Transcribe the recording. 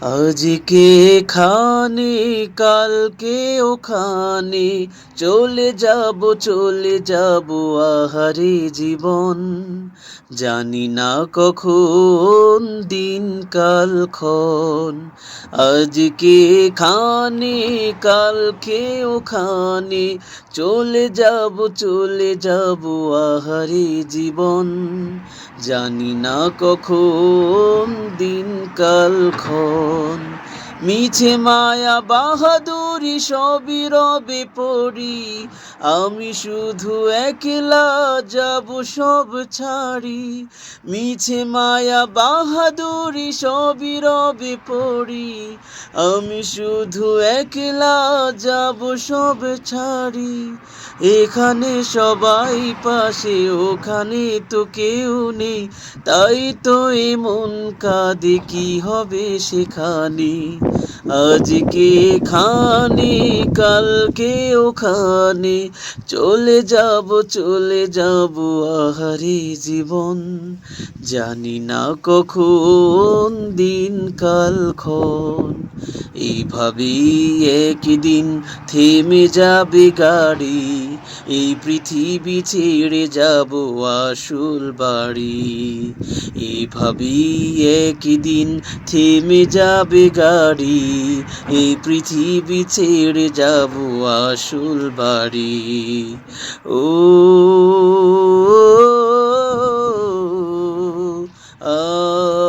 আজকে এখানে কালকে ওখানে, চলে যাব আহারে জীবন। জানি না কখন দিন কাল ক্ষণ। আজকে এখানে কালকে ওখানে, চলে যাব আহারে জীবন। জানি না কখন দিন কাল ক্ষণ। মিছে মায়া বাহাদুরি সবই রবে পড়ি, আমি শুধু একলা যাব সব ছাড়ি। মিছে মায়া বাহাদুরি সবই রবে পড়ি, আমি শুধু একলা যাব সব ছাড়ি। এখানে সবাই পাশে, ওখানে তো কেউ নেই, তাই তো এমন কাঁদে, কি হবে সেখানে। আজকে এখানে কালকে ওখানে, চলে যাব আহারে জীবন। জানি না কখন দিন কাল ক্ষণ। এইভাবেই একদিন থেমে যাবে গাড়ি, এই পৃথিবী ছেড়ে যাব আসল বাড়ি। এইভাবেই একদিন থেমে যাবে গাড়ি, এই পৃথিবী ছেড়ে যাব আসল বাড়ি। ও আ